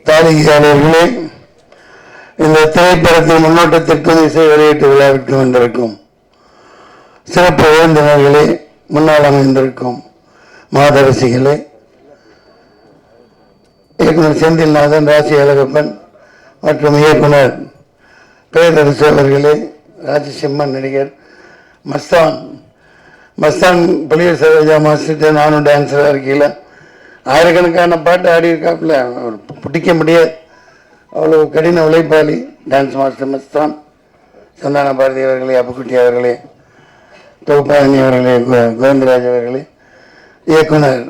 தாளிகையாளர்களே, இந்த திரைப்படத்தின் முன்னோட்டத்திற்கும் இசை வெளியீட்டு விழாவிற்கு வந்திருக்கும் சிறப்பு விருந்தினர்களே, முன்னால் அமைந்திருக்கும் மாதரசிகளே, இயக்குனர் செந்தில்நாதன், ராசி அழகப்பன் மற்றும் இயக்குனர் பேரரசு அவர்களே, ராஜசிம்மன் நடிகர், மஸ்தான் புலியூர் சரோஜா மாஸ்டர், நானும் டான்ஸராக இருக்கையில் ஆயிரக்கணக்கான பாட்டு ஆடி இருக்காப்புல, பிடிக்க முடியாது, அவ்வளோ கடின உழைப்பாளி டான்ஸ் மாஸ்டர் மஸ்தான். சந்தான பாரதி அவர்களே, அப்புக்குட்டி அவர்களே, தொகுப்பாணி அவர்களே, கோவிந்தராஜ் அவர்களே, இயக்குனர்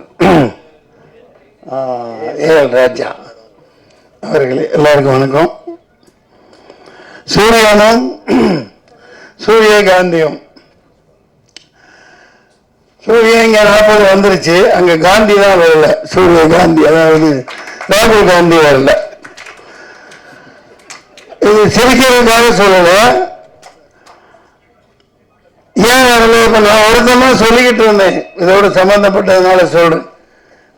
ஏஎல் ராஜா அவர்களே, எல்லாருக்கும் வணக்கம். சூரியனும் சூரியகாந்தியும், சூரியன் இங்கே 40 வந்துருச்சு, அங்கே காந்தி தான் வரல, சூரிய காந்தி, அதாவது ராகுல் காந்தி வரல. இது சிரிக்கிறதுக்காக சொல்லல, ஏன் வரல? இப்போ நான் ஒருத்தமா சொல்லிக்கிட்டு இருந்தேன், இதோட சம்பந்தப்பட்டதுனால சொல்றேன்.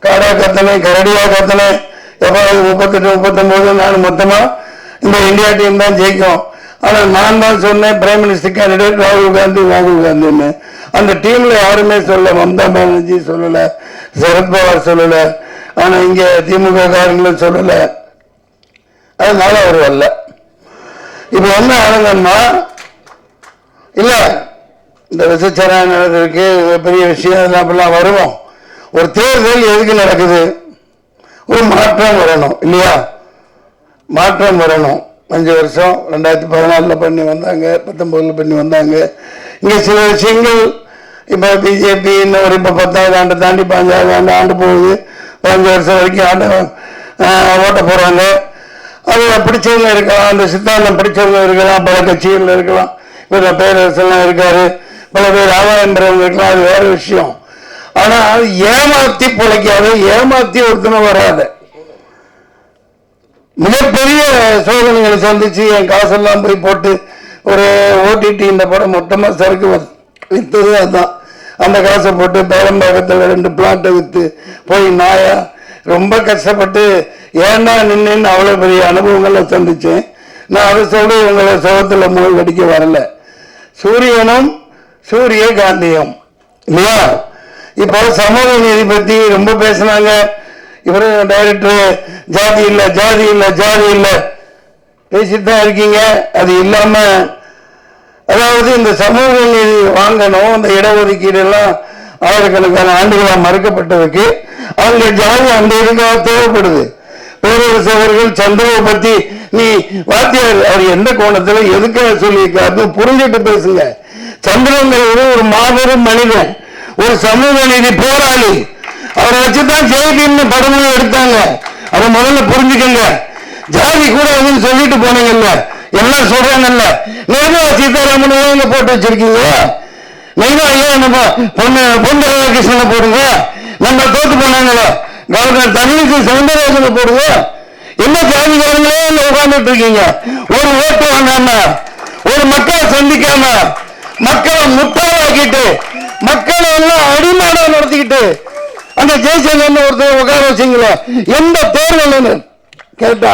காடா கத்தனை, கரடியா கத்தனை, எவ்வளவு 38, 39 நான் மொத்தமா இந்த இந்தியா டீம் தான் ஜெயிக்கும். ஆனால் நான் தான் சொன்னேன் பிரைம் மினிஸ்டர் கேண்டிடேட் ராகுல் காந்தின்னு. அந்த டீம்ல யாருமே சொல்லல, மம்தா பானர்ஜி சொல்லல, சரத்பவார் சொல்லல, ஆனா இங்க திமுக காரங்களும் சொல்லல, அதனால அவர் வரல. இப்ப என்ன ஆளுங்கன்னா, இல்ல இந்த விசச்சாரம் நடந்திருக்கு, பெரிய விஷயம், அதெல்லாம் அப்படிலாம் வருவோம். ஒரு தேர்தல் எதுக்கு நடக்குது? ஒரு மாற்றம் வரணும் இல்லையா? மாற்றம் வரணும். 5 வருஷம் 2014 பண்ணி வந்தாங்க, 19 பண்ணி வந்தாங்க. இங்கே சில விஷயங்கள் இப்போ பிஜேபி இன்னும் ஒரு இப்போ 10வது ஆண்டு தாண்டி 15வது ஆண்டு போகுது. 5 வருஷம் வரைக்கும் ஓட்ட போகிறாங்க. அது பிடிச்சவங்க இருக்கலாம், அந்த சித்தாந்தம் பிடிச்சவங்க இருக்கலாம், பல கட்சிகள் இருக்கலாம், இப்போ பேரரசெல்லாம் இருக்காரு, பல பேர் ஆதாயம் பெறவங்க இருக்கலாம், அது வேறு விஷயம். ஆனால் ஏமாற்றி பிழைக்காத, ஏமாற்றி ஒருத்தனை வராது. மிகப்பெரிய சோதனைகளை சந்திச்சு என் காசெல்லாம் போய் போட்டு ஒரு ஓடிடி இந்த படம் மொத்தமாக சரக்கு விற்றது அதுதான். அந்த காசை போட்டு பேரம்பாக்கத்தில் 2 பிளாட்டை விற்று போய் நாயா ரொம்ப கஷ்டப்பட்டு ஏன்னா நின்று அவ்வளோ பெரிய அனுபவங்களை சந்தித்தேன். நான் அதை சொல்லி உங்களை சோகத்தில் மூழ்கி அடிக்க வரல. சூரியனும் சூரிய காந்தியும் இல்லையா? இப்போ சமூக நீதி பற்றி ரொம்ப பேசினாங்க. இவரு டைரக்டர் ஜாதி இல்லை ஜாதி இல்லை ஜாதி இல்லை பேசிட்டு தான் இருக்கீங்க. அது இல்லாம அதாவது இந்த சமூக நீதி வாங்கணும், அந்த இடஒதுக்கீடு எல்லாம் ஆயிரக்கணக்கான ஆண்டுகளாக மறுக்கப்பட்டதுக்கு அவங்க ஜாதி அந்த இதுக்காக தேவைப்படுது. பேரரசு அவர்கள் சந்திரவை பத்தி நீ வாத்தியார் அவர் எந்த கோணத்துல எதுக்காக சொல்லியிருக்காரு புரிஞ்சுட்டு பேசுங்க. சந்திரங்கிறது ஒரு மாபெரும் மனிதன், ஒரு சமூக நீதி போராளி. அவரை வச்சுதான் ஜெயபீம்னு படமும் எடுத்தாங்க. அதை முதல்ல புரிஞ்சுக்கங்க. ஜாதி கூட எதுவும் சொல்லிட்டு போனீங்கல்ல, எல்லாம் சொல்றாங்கல்ல. நிர்மலா சீதாராமன் போட்டு வச்சிருக்கீங்க, நெய்வா ஏன் பொன் ராதாகிருஷ்ணனை போடுங்க. நம்ம தோத்து போனாங்களே கவர்னர் தமிழிசை சவுந்தரராஜனை போடுங்க. என்ன ஜாதிகாரங்களே உட்கார்ந்துட்டு இருக்கீங்க? ஒரு ஓட்டு வாங்காம, ஒரு மக்களை சந்திக்காம, மக்களை முட்டாளாக்கிட்டு, மக்களை எல்லாம் அடிமாடா நடத்திக்கிட்டு அந்த ஜெயசந்திரன் ஒருத்தர் உட்கார வச்சிங்களா? எந்த தேர்தல் கேட்டா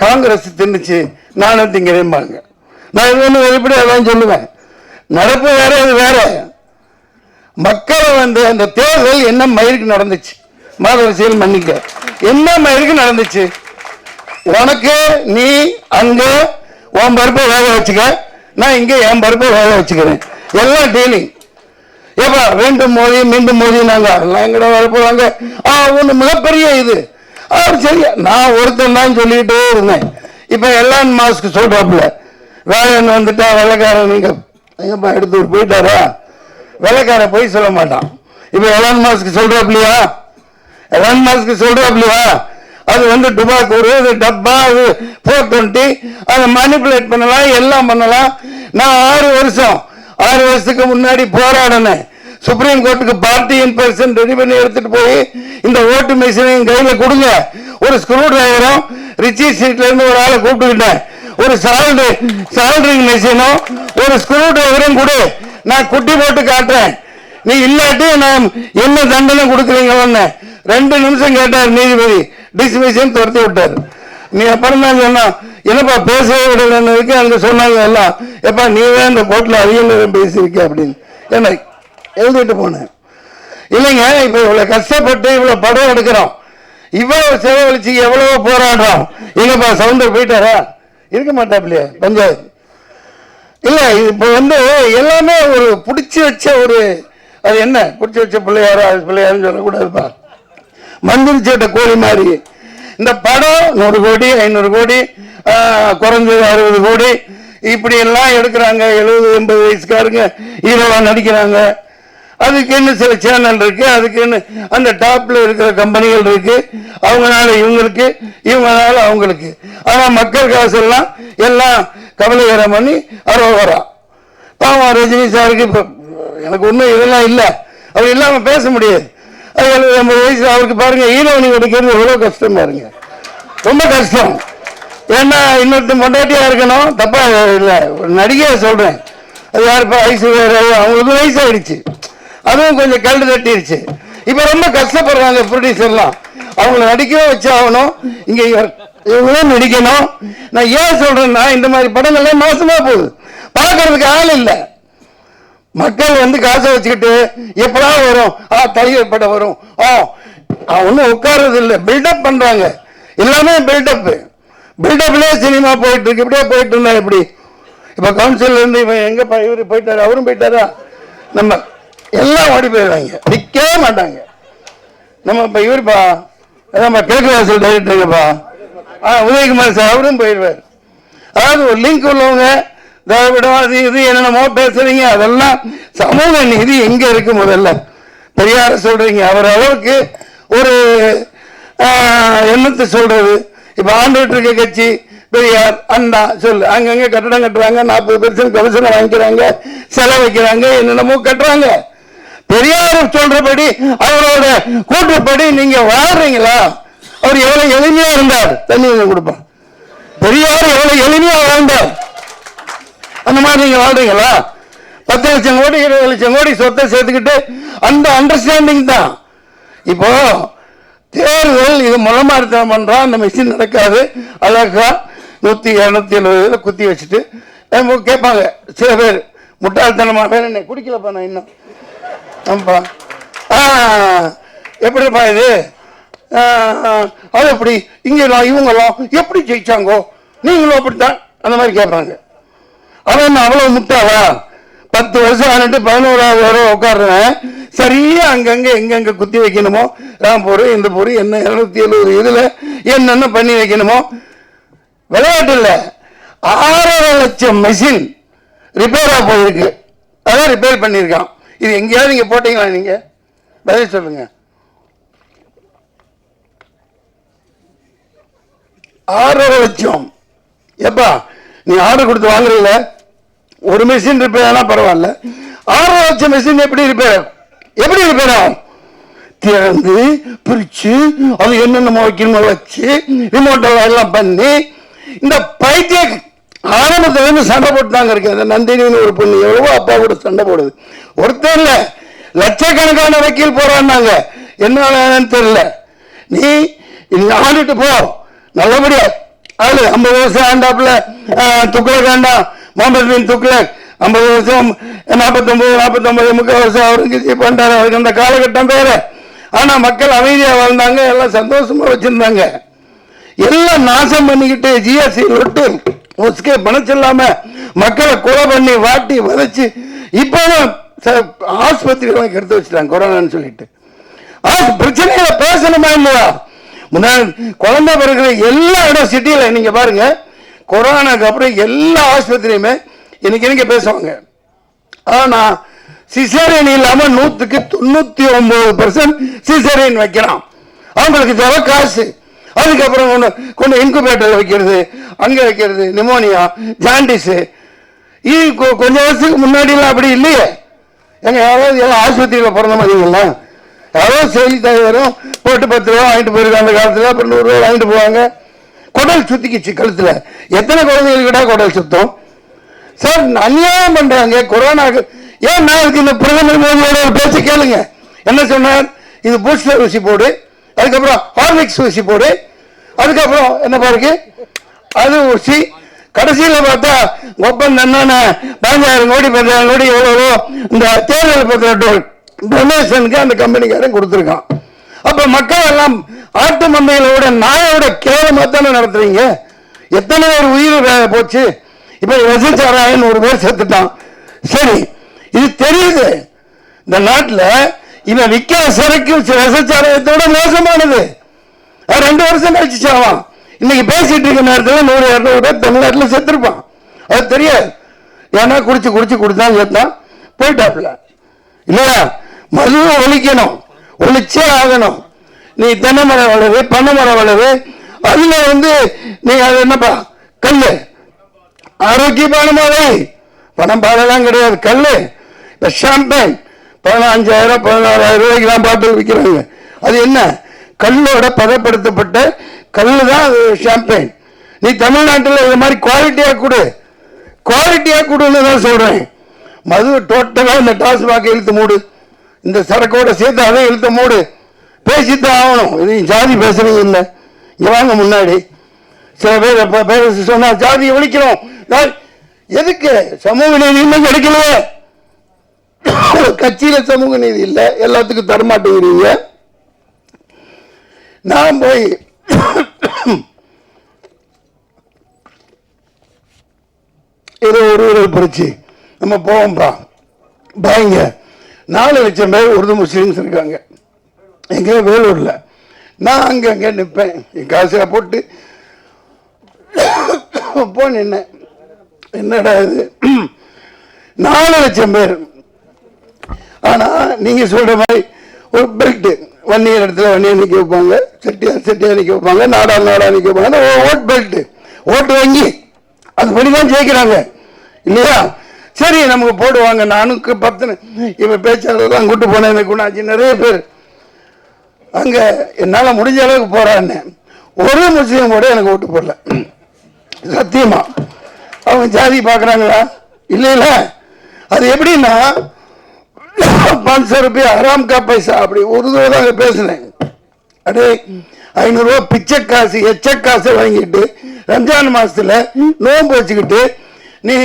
காங்கிரஸ் தின்னுச்சு, நானும் திங்கிறேன்பாங்க. நான் இது ஒன்று வெளிப்படையா தான் சொல்லுவேன். நடப்பு வேற, அது வேற. மக்களை அந்த தேர்தல் என்ன மயிருக்கு நடந்துச்சு? மாதரசியல் மன்னிக்க என்ன மயிருக்கு நடந்துச்சு? உனக்கு நீ அங்க உன் பருப்பை வேக வச்சுக்க, நான் இங்க என் பருப்பை வேக வச்சுக்கிறேன். எல்லாம் டீலிங். ஏப்பா மீண்டும் மோதி நாங்க எங்கட வரப்போறாங்க. ஒண்ணு மிகப்பெரிய இது. சரியா நான் ஒருத்தன் தான் சொல்லிக்கிட்டே இருந்தேன். இப்ப எலான் மாஸ்க் சொல்றாப்புல வேலைன்னு வந்துட்டா வெள்ளைக்காரன் நீங்க எங்கப்பா எடுத்து போயிட்டாரா? வெள்ளைக்காரன் போய் சொல்ல மாட்டான். இப்ப எலான் மாஸ்க் சொல்றாப்லையா? எலான் மாஸ்க் சொல்றாப்லையா? அது டுபாக்கூர், அது டப்பா, அது 420, அதை மேனிபுலேட் பண்ணலாம், எல்லாம் பண்ணலாம். நான் 6 வருஷத்துக்கு முன்னாடி போராடினேன். சுப்ரீம் கோர்ட்டுக்கு பார்ட்டி இன்பர்சன் ரெடி பண்ணி எடுத்துட்டு போய் இந்த ஓட்டு மிஷினையும் கையில கொடுங்க. ஒரு ஸ்க்ரூ டிரைவரும் ரிச்சி சீட்ல இருந்து ஒரு ஆளை கூப்பிட்டுக்கிட்டேன். ஒரு சால்டரிங் மிஷினும் ஒரு ஸ்க்ரூ டிரைவரும் கொடு, நான் குட்டி போட்டு காட்டுறேன். நீ இல்லாட்டி நான் என்ன தண்டனை கொடுக்குறீங்கன்னு 2 நிமிஷம் கேட்டார் நீதிபதி. டிஸ்மிஷன் துரத்தி விட்டார். நீ அப்புறம் தான் சொன்னா என்னப்பா பேசவே விடலன்னு அங்க சொன்னாங்க எல்லாம், எப்பா நீ தான் இந்த கோர்ட்ல அதிக நேரம் பேசியிருக்க அப்படின்னு என்ன எழுதிட்டு போனேன். இல்லைங்க, இப்ப இவ்வளவு கஷ்டப்பட்டு இவ்வளவு படம் எடுக்கிறோம், இவ்வளவு செலவழிச்சு எவ்வளவோ போராடுறோம், எங்கப்பா சவுண்டர் போயிட்டாரா? இருக்க மாட்டாப்லையா பஞ்சாயத்து? இல்ல இப்ப எல்லாமே ஒரு பிடிச்சி வச்ச ஒரு, அது என்ன பிடிச்சி வச்ச பிள்ளையாரா, பிள்ளையாருன்னு சொல்லக்கூடாதுப்பா, மந்திரி சேட்ட கோழி மாதிரி. இந்த படம் 100 கோடி 500 கோடி குறைஞ்சது 60 கோடி இப்படி எல்லாம் எடுக்கிறாங்க. 70-80 வயசுக்காரங்க ஹீரோவா நடிக்கிறாங்க. அதுக்குன்னு சில சேனல் இருக்கு, அதுக்குன்னு அந்த டாப்ல இருக்கிற கம்பெனிகள் இருக்கு, அவங்களால இவங்களுக்கு இவங்களால அவங்களுக்கு. ஆனா மக்கள் காசு எல்லாம் கவலைகரம் பண்ணி அரோகரா. பாவம் ரஜினி சாருக்கு இப்ப எனக்கு ஒன்றும் இதெல்லாம் இல்லை, அவர் இல்லாம பேச முடியாது. 70-80 வயசு அவருக்கு பாருங்க, ஹீரோயினி எடுக்கிறது எவ்வளவு கஷ்டம் பாருங்க, ரொம்ப கஷ்டம். ஏன்னா இன்னொருத்த பொண்டாட்டியா இருக்கணும், தப்பா இல்லை நடிகையா சொல்றேன். அது யாருப்பா ஐஸ்வர்யா ராய், அவங்களுக்கு வயசாயிடுச்சு, அதுவும் கொஞ்சம் கல்டு தட்டிடுச்சு. இப்ப ரொம்ப கஷ்டப்படுறாங்க ப்ரொடியூசர்லாம், அவங்கள நடிக்கவும் வச்சாகணும், இங்க இவங்களும் நடிக்கணும். நான் ஏன் சொல்றேன்னா இந்த மாதிரி படங்கள்லாம் மோசமா போகுது, பார்க்கறதுக்கு ஆள் இல்லை. மக்கள் காசை வச்சுக்கிட்டு எப்படா வரும், டைகர் படம் வரும், ஒன்னும் உட்கார்றது இல்லை, பில்டப் பண்றாங்க, எல்லாமே பில்டப். பில்டப்லயே சினிமா போயிட்டு இருக்கு. இப்படியே போயிட்டு இருந்தா எப்படி? இப்ப கவுன்சில் இருந்து இவன் எங்கப்பா இவரு போயிட்டாரு, அவரும் போயிட்டாரா, நம்ம எல்லாம் ஓடி போயிடுவாங்க, நிக்கவே மாட்டாங்க. நம்ம இப்ப இவருப்பா கிழக்கு வாசல் டைரக்டருங்கப்பா உதயகுமார் சார், அவரும் போயிடுவார். அதாவது ஒரு லிங்க் உள்ளவங்க திராவிடம் அது இது என்னென்னமோ பேசுறீங்க, அதெல்லாம் சமூக நீதி எங்க இருக்கு? முதல்ல பெரியார சொல்றீங்க, அவர் அளவுக்கு ஒரு எண்ணத்தை சொல்றது. இப்ப ஆண்டுகிட்டு இருக்க கட்சி பெரியார் அண்ணா சொல்லு, அங்கங்க கட்டடம் கட்டுறாங்க, 40% கமிஷன் வாங்கிக்கிறாங்க, செலவு வைக்கிறாங்க, என்னென்னமோ கட்டுறாங்க. பெரியார் சொல்றபடி அவரோட கூற்றுப்படி நீங்க வாழ்றீங்களா? அவர் எவ்வளவு எளிமையா இருந்தார், தண்ணி கொடுப்பார். பெரியார் எவ்வளவு எளிமையா வாழ்ந்தார், அந்த மாதிரி நீங்க வாழ்றீங்களா? 10 லட்சம் கோடி 20 லட்சம் கோடி சொத்தை சேர்த்துக்கிட்டு அந்த அண்டர்ஸ்டாண்டிங் தான். இப்போ தேர்தல் இது முளமாரித்தனம் பண்றோம், அந்த மிஷின் நடக்காது, அழகா 100-270 குத்தி வச்சுட்டு கேட்பாங்க சில பேர் முட்டாள்தனமா, வேற என்ன குடிக்கலப்பா நான் இன்னும், ஆமாப்பா எப்படிப்பா இது, அது எப்படி இங்கெல்லாம் இவங்கெல்லாம் எப்படி ஜெயிச்சாங்கோ, நீங்களும் அப்படித்தான், அந்த மாதிரி கேட்பாங்க. அவன் அவ்வளவு முட்டாளா? 10 வருஷம் ஆனிட்டு 11வது வரை உட்காடுறேன், சரியா அங்கங்க எங்கெங்க குத்தி வைக்கணுமோ, ராம்பூர் இந்த பூர் என்ன 270 இதுல என்னென்ன பண்ணி வைக்கணுமோ. விளையாட்டு இல்ல, 6.5 லட்சம் மெஷின் ரிப்பேரா போயிருக்கு, அதான் ரிப்பேர் பண்ணிருக்கான். இது எங்கேயாவது நீங்க போட்டீங்களா? நீங்க பதில் சொல்லுங்க. 6.5 லட்சம் எப்பா நீ ஆர்டர் கொடுத்து வாங்குறீங்கள, ஒரு மெஷின் ரிப்பேர் ஆனா பரவாயில்ல, 6.5 லட்சம் மெஷின் எப்படி ரிப்பேர் ஆகும்? திறந்து பிரிச்சு அது என்னென்ன வைக்கணுமோ வச்சு ரிமோட் எல்லாம் பண்ணி, இந்த பைத்திய ஆரம்பத்துல இருந்து சண்டை போட்டுதாங்க இருக்கு. அந்த நந்தினின்னு ஒரு பொண்ணு எவ்வளவோ அப்பா கூட சண்டை போடுது, ஒருத்தர் இல்ல லட்சக்கணக்கான வக்கீல் போறான்னாங்க, என்ன தெரியல. நீ ஆடிட்டு போ நல்லபடியா. அது 50 வருஷம் ஆண்டாப்புல துக்ளக் ஆண்டா முகமது பின் துக்ளக், 50 வருஷம் 49 30 வருஷம் அவருக்கு பண்றாரு, அவருக்கு அந்த காலகட்டம் வேற. ஆனா மக்கள் அமைதியா வாழ்ந்தாங்க, எல்லாம் சந்தோஷமா வச்சிருந்தாங்க. எல்லாம் நாசம் பண்ணிக்கிட்டு ஜிஎஸ்டி விட்டு முஸ்கே பணம் சொல்லாம மக்களை கொலை பண்ணி வாட்டி வதச்சு இப்போ ஆஸ்பத்திரிகளை கெடுத்து வச்சுட்டாங்க கொரோனான்னு சொல்லிட்டு. பிரச்சனைகளை பேசணுமா இல்லையா? முன்னாடி குழந்தை பிறகு எல்லா இடம் சிட்டியில நீங்க பாருங்க, கொரோனாக்கு அப்புறம் எல்லா ஆஸ்பத்திரியுமே இன்னைக்கு பேசுவாங்க. ஆனா சிசேரியன் இல்லாம 100க்கு 99% சிசேரியன் வைக்கிறான். அவங்களுக்கு தேவை காசு. அதுக்கப்புறம் கொண்டு இன்குபேட்டர் வைக்கிறது, அங்க வைக்கிறது, நிமோனியா, ஜாண்டிஸ். இது கொஞ்சம் வருஷத்துக்கு முன்னாடி எல்லாம் அப்படி இல்லையே. எங்க யாராவது எல்லாம் ஆஸ்பத்திரியில பிறந்த மாதிரிங்களா? யாராவது செய்தித்தாய் வரும், போட்டு 10 ரூபா வாங்கிட்டு போயிருக்காங்க அந்த காலத்துல, அப்புறம் 100 ரூபா வாங்கிட்டு போவாங்க. குடல் சுத்திக்கிச்சு கழுத்துல. எத்தனை குழந்தைகளுக்கிட்டா குடல் சுத்தம்? சார் அநியாயம் பண்றாங்க கொரோனாக்கு. ஏன் நான் இந்த பிரதமர் மோடியோட பேச்சு கேளுங்க, என்ன சொன்னார்? இது பூஸ்டர் ஊசி போடு, அதுக்கப்புறம் ஹார்லிக்ஸ் ஊசி போடு, அதுக்கப்புறம் என்ன பாருக்கு அது ஊசி கடைசியில் பார்த்தா ஒப்பந்தம் என்னென்ன 15,000 கோடி 10,000 கோடி எவ்வளோ இந்த தேர்தல் பத்திர டொனேஷனுக்கு அந்த கம்பெனிக்காரன் கொடுத்துருக்கான். அப்ப மக்கள் எல்லாம் ஆட்டு மந்தைகளோட நாயோட கேவலமா தானே நடத்துறீங்க. எத்தனை ஒரு உயிர் போச்சு. இப்ப விசச்சாராயன் ஒரு பேர் செத்துட்டான். சரி, இது தெரியுது. இந்த நாட்டில் இவன் விற்கிற சரக்கு விசச்சாராயத்தோட மோசமானது. 2 வருஷம் கழிச்சு சாவான். இன்னைக்கு பேசிட்டு இருக்க நேரத்தில் 100-200 பேர் தமிழ்நாட்டில் செத்துருப்பான். அது தெரியாது. ஏன்னா குடிச்சு குடிச்சு குடித்தான் செத்தான் போயிட்டாப்புல இல்லையா. மதுவை ஒழிக்கணும், ஒழிச்சே ஆகணும். நீ தென்னை மரம் வளரு, பனை மரம் வளரு, அதுல நீ அது என்னப்பா கல்லு ஆரோக்கியமான மழை. பணம் பாலெல்லாம் கிடையாது, கல்லு. இந்த ஷாம்பேன் 15,000 16,000 ரூபாய்க்கு தான் பாட்டில் விற்கிறாங்க. அது என்ன? கல்லோட பதப்படுத்தப்பட்ட கல்லு தான் ஷாம்பேன். நீ தமிழ்நாட்டில் இது மாதிரி குவாலிட்டியா கொடு, குவாலிட்டியா கொடுன்னு தான் சொல்றேன். மது டோட்டலா இந்த டாஸ்மாக் இழுத்து மூடு, இந்த சரக்கோட சேர்த்து அதை இழுத்து மூடு. பேசித்தான் ஆகணும். இது ஜாதி பேசுறீங்க இல்லை, இங்க வாங்க முன்னாடி. சில பேர் சொன்னா ஜாதியை ஒழிக்கிறோம். எதுக்கு? சமூக நீதி இன்னும் கிடைக்கலையே. கட்சியில சமூக நீதி இல்லை, எல்லாத்துக்கும் தரமாட்டேங்கிறீங்க. நான் போய் ஏதோ ஒரு பறிச்சு நம்ம போவோம்பா பாய்ங்க. 4 லட்சம் பேர் உருது முஸ்லீம்ஸ் இருக்காங்க எங்க வேலூர்ல. நான் அங்க நிற்பேன், என் காசை போட்டு போன என்னடா இது 4 லட்சம் பேர். ஆனா நீங்க சொல்ற மாதிரி ஒரு பெல்ட் வன்னியர் இடத்துல வன்னியர் நிக்க வைப்பாங்க, செட்டியார் நிக்க வைப்பாங்க, நாடா நிக்க வைப்பாங்க. ஓட் பெல்ட், ஓட்டு வங்கி அது பண்ணிதான் ஜெயிக்கிறாங்க இல்லையா. சரி, நமக்கு போடுவாங்க. நானும் 10 இவன் பேச்சாளர்லாம் கூட்டு போனேன், குணாச்சி நிறைய பேர் அங்க என்னால முடிஞ்ச அளவுக்கு போறான்னு. ஒரு முஸ்லீம் கூட எனக்கு ஓட்டு போடல சத்தியமா. அவங்க ஜாதி பாக்குறாங்களா? இல்ல இல்ல. அது எப்படின்னா 500 ரூபாய் ஆராம் கா பைசா அப்படி உருதுவதாக பேசினேன். அடே 500 ரூபாய் பிச்சை காசு எச்ச காசை வாங்கிட்டு ரம்ஜான் மாசத்துல நோன்பு வச்சுக்கிட்டு நீ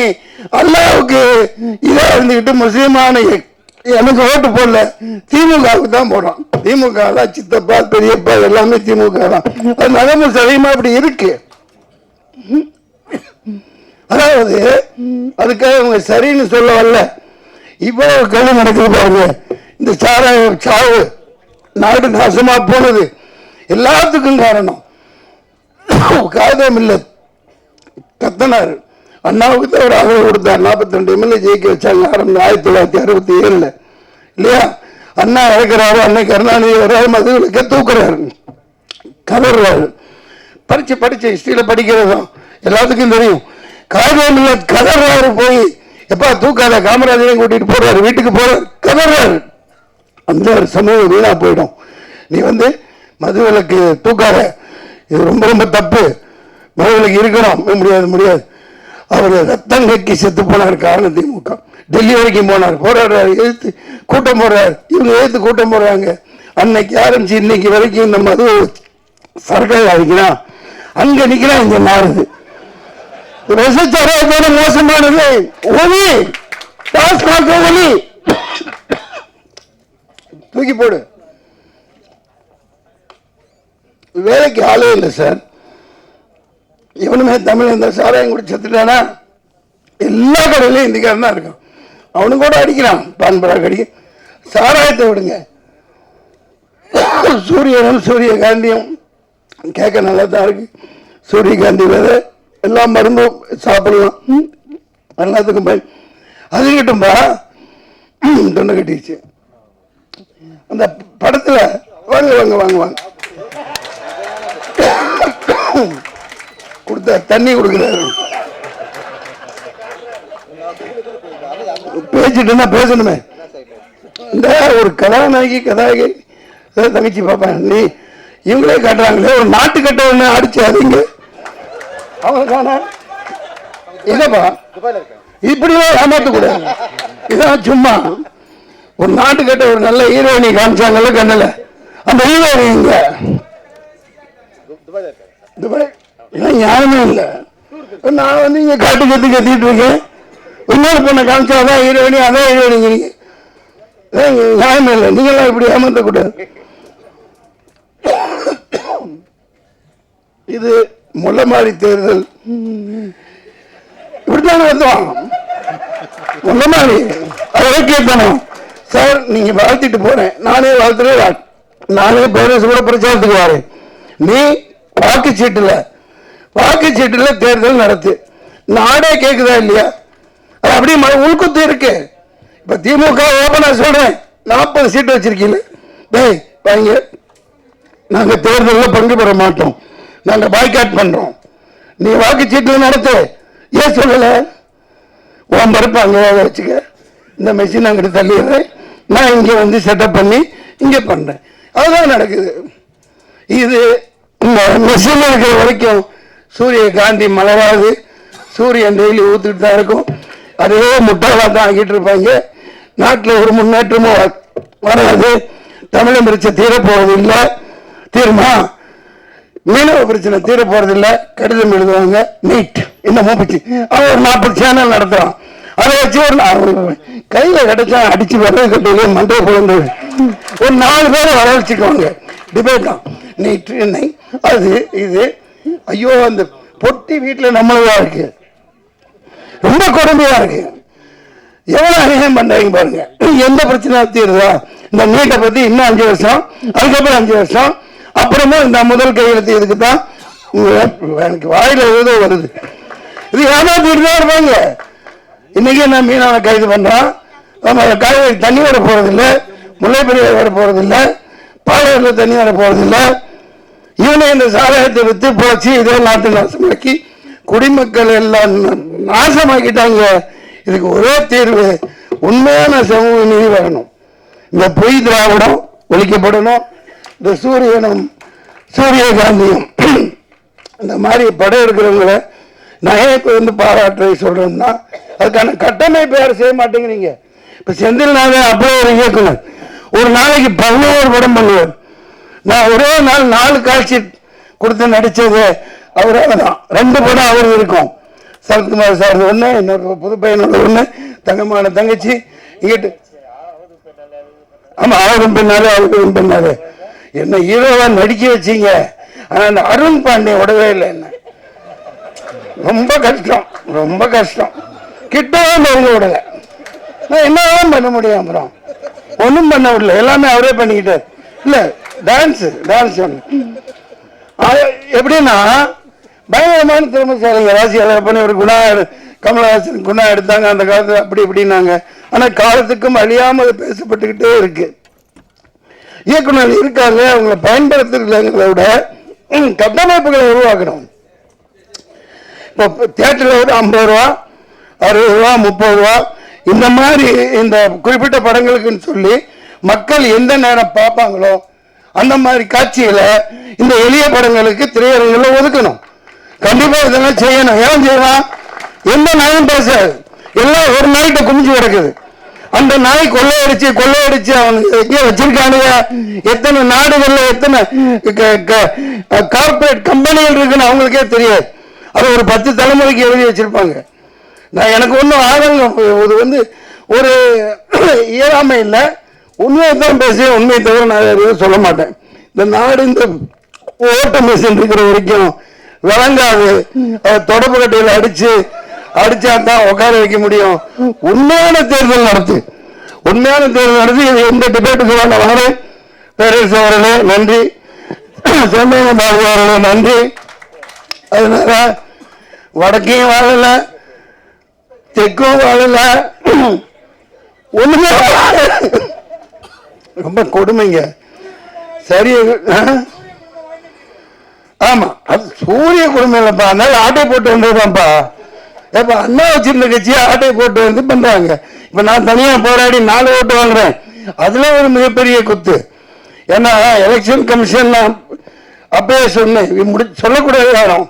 அல்லாவுக்கு இதா இருந்துக்கிட்டு முஸ்லீமான எனக்கு ஓட்டு போடல, திமுகவுக்கு தான் போடுறான். திமுக தான் சித்தப்பா பெரியப்பா எல்லாமே திமுக தான். அது நகம சரியமா அப்படி இருக்கு. அதாவது அதுக்காக அவங்க சரின்னு சொல்ல வரல. இவ்வளவு கல்வி நடக்குது பாருங்க. இந்த சாவு நாடு நாசமா போனது எல்லாத்துக்கும் காரணம் காதம் இல்லை. கத்தனார் அண்ணாவுக்கு தான் ஒரு ஆதரவு கொடுத்தார். 42 எம்எல்ஏ ஜெயிக்க வச்சாங்க 1967 இல்லையா. அண்ணா இறக்குறாரு, அண்ணன் கருணாநிதி வர்றாரு, மதுவிலக்க தூக்குறாரு, கதறாரு. படிச்ச ஹிஸ்டரியில படிக்கிறதும் எல்லாத்துக்கும் தெரியும். காதம் இல்லை, கதறாரு. போய் எப்பா தூக்காத, காமராஜரையும் கூட்டிட்டு போறாரு, வீட்டுக்கு போறாரு, கதறாரு. அந்த ஒரு சமூகம் வீணா போயிடும். நீ மதுவிலக்கு தூக்காத, இது ரொம்ப ரொம்ப தப்பு. மதுவிலக்கு இருக்கணும், முடியாது. அவர் ரத்தம் கக்கி செத்து போனார். காரணம் திமுக. டெல்லி வரைக்கும் போனார், போராடுறாரு, எழுத்து கூட்டம் போடுறாரு, இவங்க எழுத்து கூட்டம் போடுறாங்க. அன்னைக்கு ஆரம்பிச்சு இன்னைக்கு வரைக்கும் இந்த மது சரக்காக அடிக்கிறான், அங்க நிக்கிறான், இங்க மாறுது. விசச்சாராயத்தோட மோசமானது ஒலி, டாஸ்மாக் ஒலி தூக்கி போடு. வேலைக்கு ஆளே இல்லை சார். இவனுமே தமிழ் இந்த சாராயம் கூட செத்துட்டானா எல்லா கடையிலையும் இந்திக்காரன் தான் இருக்கான். அவனு கூட அடிக்கிறான், பான்பராக அடிக்க. சாராயத்தை விடுங்க. சூரியனும் சூரியகாந்தியும் கேட்க நல்லா தான் இருக்கு. சூரியகாந்தி விதை எல்லா மருந்தும் சாப்பிடலாம், எல்லாத்துக்கும் போய் அது கிட்டும்பா தொண்டை கட்டிடுச்சு. அந்த படத்துல வாங்க வாங்க வாங்க வாங்க கொடுத்த தண்ணி கொடுக்குறாரு. பேசிட்டு பேசணுமே. இந்த ஒரு கதாநாயகி தங்கச்சி பாப்பா நீ இவங்களே காட்டுறாங்களே, ஒரு நாட்டு கட்ட ஒண்ணு அடிச்சு அதிங்க அவங்க என்னப்பா இப்படிதான் ஏமாத்த கூடாது. இதான் சும்மா ஒரு நாட்டு கட்ட ஒரு நல்ல ஹீரோயினி காமிச்சாங்கல்ல கண்ணல, அந்த ஹீரோயினி இங்க யாருமே இல்லை. நான் வந்து இங்க காட்டு கத்திட்டு இருக்கேன். இன்னொரு பொண்ணை காமிச்சாதான் ஈரோணி, அதான் ஈரோணிங்கிறீங்க. நியாயமே இல்லை. நீங்களாம் இப்படி ஏமாற்றக்கூடாது. இது முள்ளமாரி தேர்தல் இப்படித்தானே வந்தோம். முள்ளமாரி அதை கேட்கணும் சார். நீங்க வாழ்த்திட்டு போறேன், நானே வாழ்த்துறேன், நானே பேரரசு கூட பிரச்சாரத்துக்கு வரேன். நீ வாக்குச்சீட்டுல தேர்தல் நடத்து. நாடே கேட்குதா இல்லையா? அது அப்படியே உள்குத்து இருக்கு. இப்ப திமுக ஓபனா சொல்றேன், 40 சீட்டு வச்சிருக்கீங்க. டேய் வாங்க, நாங்க தேர்தலில் பங்கு பெற மாட்டோம், நாங்க பாய்காட் பண்றோம். நீ வாக்குச்சீட்டுல நடத்து. ஏன் சொல்லல? உன் பருப்பாங்க வச்சுக்க, இந்த மெஷின் அங்கிட்டு தள்ளிடுறேன், நான் இங்க வந்து செட்டப் பண்ணி இங்க பண்றேன். அதுதான் நடக்குது. இது இந்த மெஷின் இருக்கிற வரைக்கும் சூரிய காந்தி மலராது. சூரியன் டெய்லி ஊத்துட்டு தான் இருக்கும். அதே முட்டாளா தான் ஆகிட்டு இருப்பாங்க. நாட்டில் ஒரு முன்னேற்றமும் வராது. தமிழன் பிரச்சனை தீர போறது இல்லை. தீர்மா மீனவ பிரச்சனை தீர போறது இல்லை. கடிதம் எழுதுவாங்க, நீட் இந்த மூப்பிச்சு அவன் ஒரு 40 சேனல் நடத்துறான். அதை வச்சு ஒரு கையில கிடைச்சா அடிச்சு வர கட்டில மண்டை போகுது. ஒரு 4 பேரை வர வச்சுக்குவாங்க. டிபேட் தான் நீட் என்னை அது இது. ஐயோ, அந்த பொட்டி வீட்டில் நம்மளதா இருக்கு. ரொம்ப கொடுமையா இருக்கு. எவ்வளவு அநியாயம் பண்றாங்க பாருங்க. எந்த பிரச்சனை தீருதா? இந்த நீட்டை பத்தி இன்னும் 5 வருஷம், அதுக்கப்புறம் 5 வருஷம், அப்புறமா இந்த முதல் கையெழுத்து இதுக்கு தான் எனக்கு வாயில ஏதோ வருது. இது ஏமாத்திட்டு தான் இருப்பாங்க. இன்னைக்கு நான் மீனவனை கைது பண்றான். காய்கறி தண்ணி வர போறதில்லை, முல்லை பெரியார் வர போறதில்லை, பாளையத்தில் தண்ணி வர போறதில்லை. இவனை இந்த சாராயத்தை வித்து போச்சு. இதே நாட்டு நாசமாக்கி குடிமக்கள் எல்லாம் நாசமாக்கிட்டாங்க. இதுக்கு ஒரே தீர்வு, உண்மையான சமூக நீதி வரணும். இந்த பொய் திராவிடம் ஒழிக்கப்படணும். இந்த சூரியகாந்தியும் இந்த மாதிரி படம் எடுக்கிறவங்களை நான் இப்போ வந்து பாராட்டுரை சொல்றேன்னா, அதுக்கான கட்டமைப்பு யாரும் செய்ய மாட்டேங்கிறீங்க. இப்ப செந்தில்நாதன் அப்படியே ஒரு இயக்குனர் ஒரு நாளைக்கு 11 படம் பண்ணுவார். நான் ஒரே நாள் 4 காட்சி கொடுத்து நடிச்சது அவராக தான். 2 படம் அவர் இருக்கும். சரத்குமார் சார் ஒண்ணு, இன்னொரு புது பையனோட ஒண்ணு, தங்கமான தங்கச்சி. இங்கிட்டு ஆமா, அவரும் பின்னாரு என்ன ஹீரோவா நடிக்க வச்சீங்க. ஆனா அந்த அருண் பாண்டிய விடவே இல்லை. என்ன ரொம்ப கஷ்டம். கிட்டவே நெருங்க விடல. நான் என்னதான் பண்ண முடியும்? அப்புறம் ஒன்றும் பண்ண விடல. எல்லாமே அவரே பண்ணிக்கிட்டார். இல்ல டான்ஸ் எப்படின்னா பயங்கரமான திறமைசாலிங்க. ராசியாளர் பண்ணி ஒரு கமலஹாசன் குணா எடுத்தாங்க அந்த காலத்தில். அப்படி இப்படின்னாங்க. ஆனா காலத்துக்கும் அழியாமல் பேசப்பட்டுக்கிட்டே இருக்கு. இயக்குனர் இருக்காங்க, அவங்களை பயன்படுத்துறத விட கட்டமைப்புகளை உருவாக்கணும். இப்போ தியேட்டர்ல ஒரு 50 ரூபா, 60 ரூபா, 30 ரூபா இந்த மாதிரி இந்த குறிப்பிட்ட படங்களுக்குன்னு சொல்லி மக்கள் எந்த நேரம் பார்ப்பாங்களோ அந்த மாதிரி காட்சிகளை இந்த எளிய படங்களுக்கு திரையரங்கில் ஒதுக்கணும். கண்டிப்பா இதெல்லாம் செய்யணும். ஏன் செய்யலாம்? எந்த நாயும் பேசாது. எல்லாம் ஒரு நாய்கிட்ட குமிஞ்சு கிடக்குது. அந்த நாய் கொள்ளையடிச்சு அவனுக்கு எங்கே வச்சிருக்கானுங்க, எத்தனை நாடுகள்ல எத்தனை கார்பரேட் கம்பெனிகள் இருக்குன்னு அவங்களுக்கே தெரியாது. அது ஒரு 10 தலைமுறைக்கு எழுதி வச்சிருப்பாங்க. நான் எனக்கு ஒன்றும் ஆதங்கம், இது வந்து ஒரு இயலாமை இல்லை. உண்மையை தான் பேசுவேன். உண்மையை தவிர நான் எதுவும் சொல்ல மாட்டேன். இந்த நாடு இந்த ஓட்ட மிஷின் இருக்கிற வரைக்கும் விளங்காது. தொடப்பு கட்டையில் அடிச்சா தான் உட்கார வைக்க முடியும். உண்மையான தேர்தல் நடத்து. இது எந்த டிபேட்டுக்கு நான் வரேன். பேரரசு அவர்களே நன்றி, செம்மேன பாபு அவர்களே நன்றி. அதனால வடக்கையும் வாழல, தெற்கும் வாழல, ஒண்ணுமே ரொம்ப கொடுமைங்க. சரி, ஆமா, அது சூரிய கொடுமை இல்லப்பா. அதனால ஆட்டை போட்டு வந்ததுதான்ப்பா. இப்ப அண்ணா வச்சிருந்த கட்சியை ஆட்டை போட்டு வந்து பண்றாங்க. இப்ப நான் தனியா போராடி 4 ஓட்டு வாங்குறேன். அதுல ஒரு மிகப்பெரிய குத்து. ஏன்னா எலெக்ஷன் கமிஷன் அப்பயே சொன்னேன், சொல்லக்கூடாது. யாரும்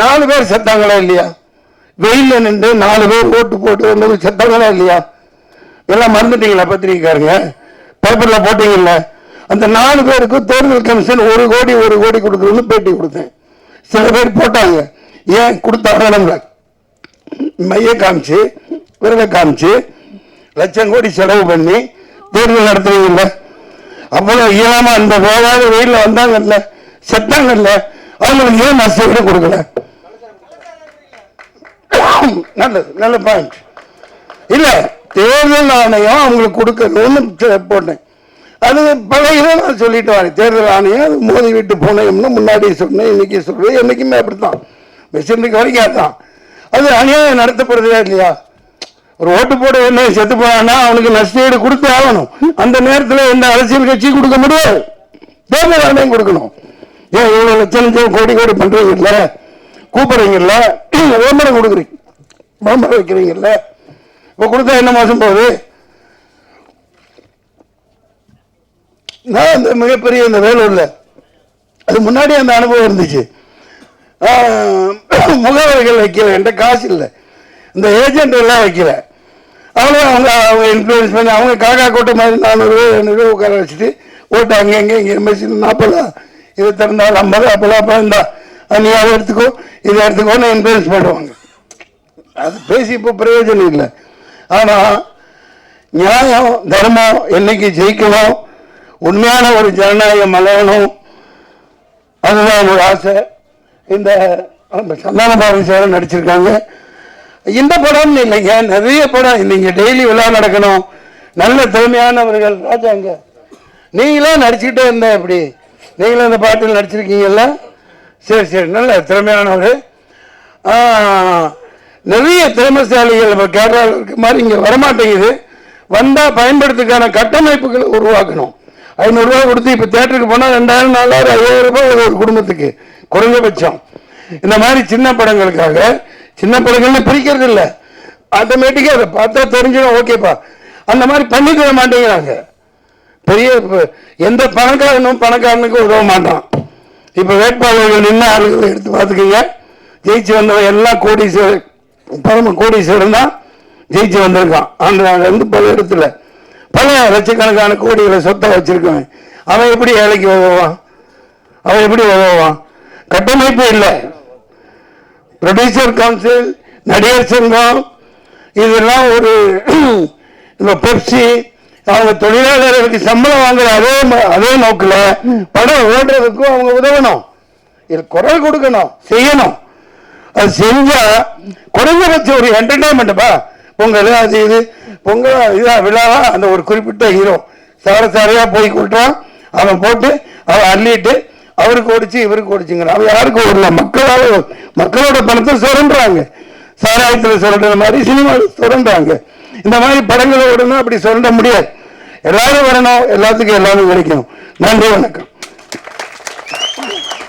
4 பேர் செத்தாங்களா இல்லையா? வெயில நின்று 4 பேர் ஓட்டு போட்டு வந்தது செத்தாங்களா இல்லையா? எல்லாம் மறந்துட்டீங்களா? பத்திரிகைக்காரங்க பேப்பர்ல போட்டீங்கல்ல. அந்த 4 பேருக்கு தேர்தல் கமிஷன் 1 கோடி கொடுக்கணும்னு பேட்டி கொடுத்தேன். சில பேர் போட்டாங்க. ஏன் கொடுத்தாங்க? நம்மள மைய காமிச்சு விரலை காமிச்சு லட்சம் கோடி செலவு பண்ணி தேர்தல் நடத்துறீங்கல்ல, அவ்வளவு இயலாம அந்த வேளாண் வெயில வந்தாங்கல்ல, செத்தாங்கல்ல, அவங்களுக்கு ஏன் நஷ்டஈடு கொடுக்கல? நல்லது, நல்ல பாயிண்ட். இல்ல தேர்தல் ஆணையம் அவங்களுக்கு கொடுக்கணும்னு போட்டேன். அது பழைய நான் சொல்லிட்டு வரேன். தேர்தல் ஆணையம் அது மோதி விட்டு போனோம்னு முன்னாடி சொன்னேன், இன்னைக்கு சொல்றேன், என்னைக்குமே அப்படித்தான் வச்சிருந்துக்கு வரைக்கும் அதுதான். அது அநியாயம் நடத்தப்படுறதா இல்லையா? ஒரு ஓட்டு போட என்ன செத்து போனா அவனுக்கு நஷ்டஈடு கொடுத்து ஆகணும். அந்த நேரத்தில் எந்த அரசியல் கட்சி கொடுக்க முடியாது, தேர்தல் ஆணையம் கொடுக்கணும். ஏன் இவ்வளவு லட்சம் கோடி கோடி பண்றீங்கல்ல, கூப்பிடுறீங்கல்ல, விளம்பரம் கொடுக்குறீங்க, விளம்பரம் வைக்கிறீங்கல்ல, இப்ப கொடுத்தா என்ன மாசம் போகுது? நான் அந்த மிகப்பெரிய இந்த வேலூர்ல அது முன்னாடி அந்த அனுபவம் இருந்துச்சு. முகவர்கள் வைக்கல, என்கிட்ட காசு இல்லை, இந்த ஏஜென்ட் எல்லாம் வைக்கல. அவங்க இன்ஃப்ளூயன்ஸ் பண்ணி அவங்க காக்கா கோட்டை மாதிரி 400 உட்கார வச்சுட்டு ஓட்டு அங்கே இங்கே மெஷின் 40 இது திறந்தால் 50 அப்பெல்லாம் இருந்தா நீ அதை எடுத்துக்கோ இதை எடுத்துக்கோன்னு இன்ஃப்ளூயன்ஸ் பண்ணுவாங்க. அது பேசி இப்போ பிரயோஜனம் இல்லை. ஆனால் நியாயம் தர்மம் என்னைக்கு ஜெயிக்கணும், உண்மையான ஒரு ஜனநாயகம் மலரணும், அதுதான் என்னோட ஆசை. இந்த சந்தான பாரதி சார் நடிச்சிருக்காங்க. இந்த படம் இல்லைங்க, நிறைய படம் இல்லைங்க. டெய்லி விழா நடக்கணும், நல்ல திறமையானவர்கள். ராஜாங்க நீங்களே நடிச்சுக்கிட்டே இருந்த எப்படி? நீங்களும் இந்த பாட்டில் நடிச்சிருக்கீங்கல்ல, சரி சரி, நல்ல திறமையானவர். நிறைய திறமைசாலிகள் இப்போ கேரளாவில் இருக்க மாதிரி இங்கே வரமாட்டேங்குது. வந்தால் பயன்படுத்துக்கான கட்டமைப்புகளை உருவாக்கணும். 500 ரூபா கொடுத்து இப்போ தேட்டருக்கு போனால் 2000 4000 5000 ரூபாய் ஒரு குடும்பத்துக்கு குறைஞ்சபட்சம். இந்த மாதிரி சின்ன படங்களுக்காக, சின்ன படங்கள்னு பிரிக்கிறது இல்லை, ஆட்டோமேட்டிக்காக அதை பார்த்தா தெரிஞ்சிடும், ஓகேப்பா, அந்த மாதிரி பண்ணி தர மாட்டேங்கிறாங்க. பெரிய எந்த பணக்காரனுக்கு உதவ மாட்டான். இப்போ வேட்பாளர்கள் நின்று ஆளுகளை எடுத்து பார்த்துக்கீங்க, ஜெயிச்சு வந்தவன் எல்லாம் கோடீஸ்வரர், பரம கோடீஸ்வரன் தான் ஜெயிச்சு வந்திருக்கான். அந்த பல இடத்துல பல லட்சக்கணக்கான கோடிகளை சொத்தை வச்சிருக்கவன் அவன் எப்படி வேலைக்கு உதவுவான்? அவன் எப்படி உதவுவான்? கட்டமைப்பு இல்லை. ப்ரொடியூசர் கவுன்சில், நடிகர் சங்கம், இதெல்லாம் ஒரு பெப்சி, அவங்க தொழிலாளர்களுக்கு சம்பளம் வாங்குற அதே நோக்கில் படம் ஓடுறதுக்கும் அவங்க உதவணும், இது குரல் கொடுக்கணும், செய்யணும். அது செஞ்சா குறைஞ்சபட்சம் ஒரு என்டர்டைன்மெண்ட்டுப்பா. பொங்கல் அது இது, பொங்கல் இதா விழாவா, அந்த ஒரு குறிப்பிட்ட ஹீரோ சாரையா போய் கொட்டுறான், அவன் போட்டு அவன் அள்ளிட்டு அவருக்கு ஓடிச்சு இவருக்கு ஓடிச்சுங்கிறான். அவன் யாருக்கு ஓடல? மக்களோட பணத்தை சுரண்டுறாங்க. சாராயத்தில் சுரண்டுற மாதிரி சினிமாவில் சுரண்டுறாங்க. இந்த மாதிரி படங்களை ஓடணும், அப்படி சுரண்ட முடியாது. எல்லாரும் வரணும், எல்லாத்துக்கும் எல்லாரும் கிடைக்கணும். நன்றி, வணக்கம்.